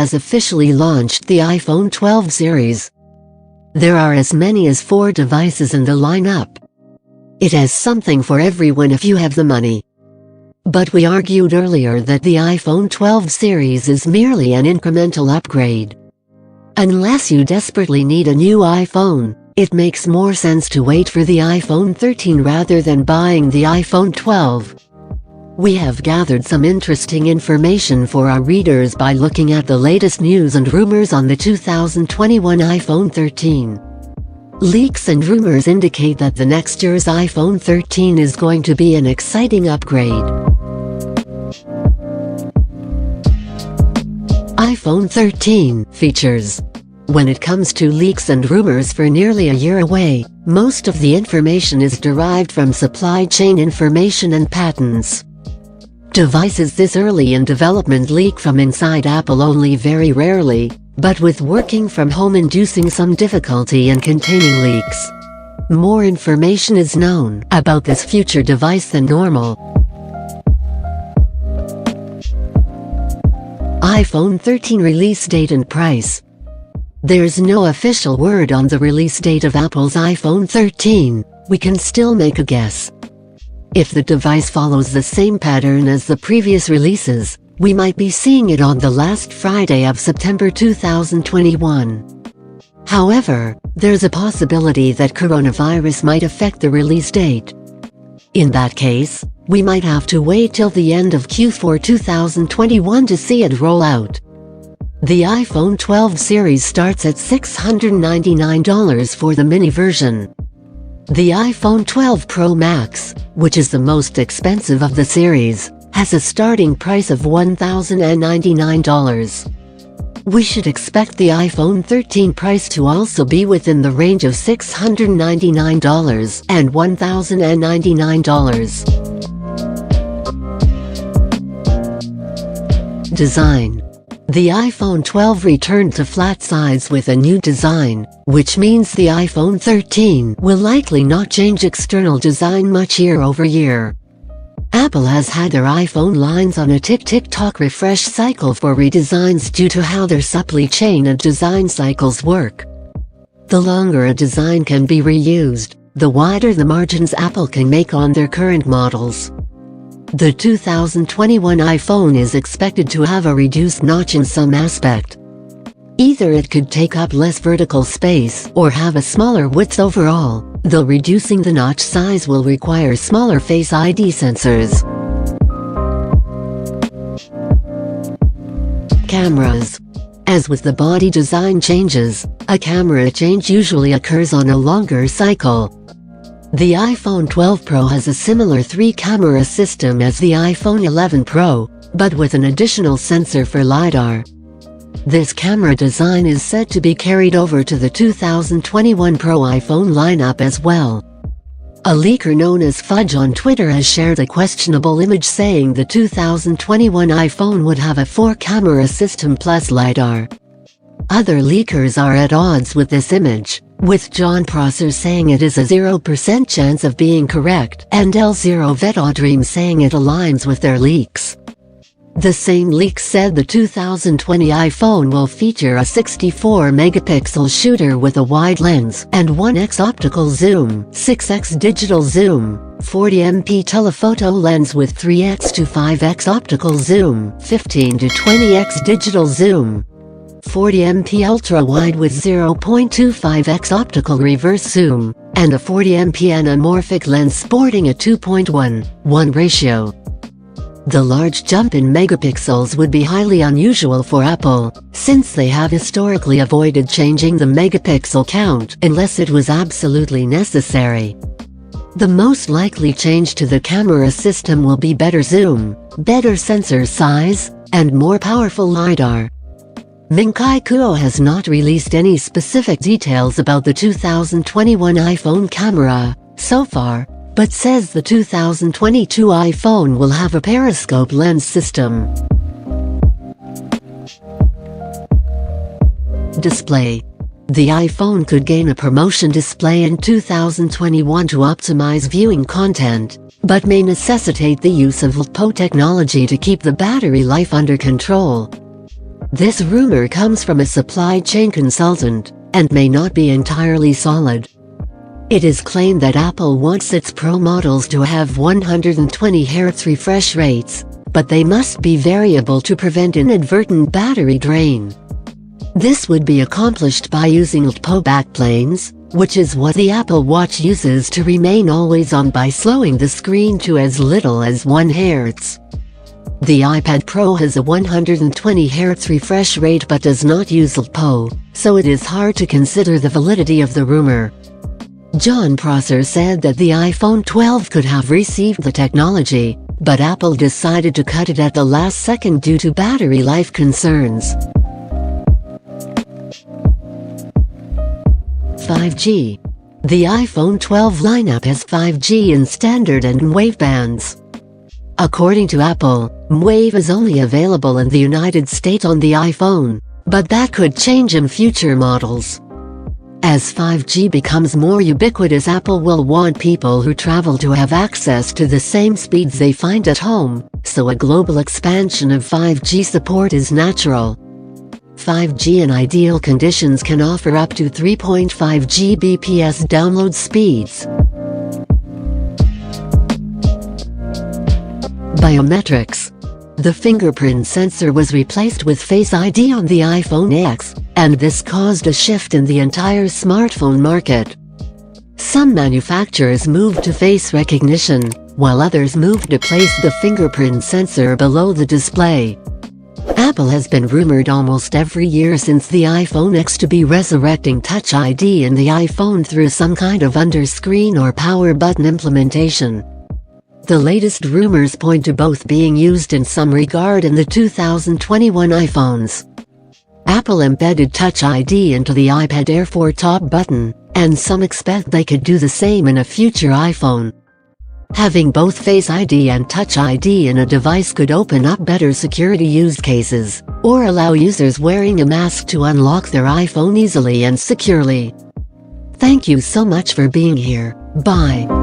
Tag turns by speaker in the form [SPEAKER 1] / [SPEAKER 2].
[SPEAKER 1] has officially launched the iPhone 12 series. There are as many as 4 devices in the lineup. It has something for everyone if you have the money. But we argued earlier that the iPhone 12 series is merely an incremental upgrade. Unless you desperately need a new iPhone, it makes more sense to wait for the iPhone 13 rather than buying the iPhone 12. We have gathered some interesting information for our readers by looking at the latest news and rumors on the 2021 iPhone 13. Leaks and rumors indicate that the next year's iPhone 13 is going to be an exciting upgrade. iPhone 13 features. When it comes to leaks and rumors for nearly a year away, most of the information is derived from supply chain information and patents. Devices this early in development leak from inside Apple only very rarely, but with working from home inducing some difficulty in containing leaks. More information is known about this future device than normal. iPhone 13 release date and price. There's no official word on the release date of Apple's iPhone 13. We can still make a guess. If the device follows the same pattern as the previous releases, we might be seeing it on the last Friday of September 2021. However, there's a possibility that coronavirus might affect the release date. In that case, we might have to wait till the end of Q4 2021 to see it roll out. The iPhone 12 series starts at $699 for the mini version. The iPhone 12 Pro Max, which is the most expensive of the series, has a starting price of $1,099. We should expect the iPhone 13 price to also be within the range of $699 and $1,099. Design. The iPhone 12 returned to flat sides with a new design, which means the iPhone 13 will likely not change external design much year over year. Apple has had their iPhone lines on a tick-tick-tock refresh cycle for redesigns due to how their supply chain and design cycles work. The longer a design can be reused, the wider the margins Apple can make on their current models. The 2021 iPhone is expected to have a reduced notch in some aspect. Either it could take up less vertical space or have a smaller width overall, though reducing the notch size will require smaller Face ID sensors. Cameras. As with the body design changes, a camera change usually occurs on a longer cycle. The iPhone 12 Pro has a similar 3-camera system as the iPhone 11 Pro, but with an additional sensor for LiDAR. This camera design is said to be carried over to the 2021 Pro iPhone lineup as well. A leaker known as Fudge on Twitter has shared a questionable image saying the 2021 iPhone would have a 4-camera system plus LiDAR. Other leakers are at odds with this image, with Jon Prosser saying it is a 0% chance of being correct and L0 Vetodream saying it aligns with their leaks. The same leak said the 2020 iPhone will feature a 64-megapixel shooter with a wide lens and 1x optical zoom, 6x digital zoom, 40MP telephoto lens with 3x to 5x optical zoom, 15 to 20x digital zoom, 40MP ultra-wide with 0.25x optical reverse zoom, and a 40MP anamorphic lens sporting a 2.1:1 ratio. The large jump in megapixels would be highly unusual for Apple, since they have historically avoided changing the megapixel count unless it was absolutely necessary. The most likely change to the camera system will be better zoom, better sensor size, and more powerful LiDAR. Ming-Chi Kuo has not released any specific details about the 2021 iPhone camera so far, but says the 2022 iPhone will have a periscope lens system. Display. The iPhone could gain a ProMotion display in 2021 to optimize viewing content, but may necessitate the use of LiPo technology to keep the battery life under control. This rumor comes from a supply chain consultant, and may not be entirely solid. It is claimed that Apple wants its Pro models to have 120 Hz refresh rates, but they must be variable to prevent inadvertent battery drain. This would be accomplished by using LTPO backplanes, which is what the Apple Watch uses to remain always on by slowing the screen to as little as 1 Hz. The iPad Pro has a 120 Hz refresh rate but does not use LTPO, so it is hard to consider the validity of the rumor. Jon Prosser said that the iPhone 12 could have received the technology, but Apple decided to cut it at the last second due to battery life concerns. 5G. The iPhone 12 lineup has 5G in standard and M-Wave bands. According to Apple, M-Wave is only available in the United States on the iPhone, but that could change in future models. As 5G becomes more ubiquitous, Apple will want people who travel to have access to the same speeds they find at home, so a global expansion of 5G support is natural. 5G in ideal conditions can offer up to 3.5 Gbps download speeds. Biometrics. The fingerprint sensor was replaced with Face ID on the iPhone X, and this caused a shift in the entire smartphone market. Some manufacturers moved to face recognition, while others moved to place the fingerprint sensor below the display. Apple has been rumored almost every year since the iPhone X to be resurrecting Touch ID in the iPhone through some kind of under-screen or power button implementation. The latest rumors point to both being used in some regard in the 2021 iPhones. Apple embedded Touch ID into the iPad Air 4 top button, and some expect they could do the same in a future iPhone. Having both Face ID and Touch ID in a device could open up better security use cases, or allow users wearing a mask to unlock their iPhone easily and securely. Thank you so much for being here. Bye.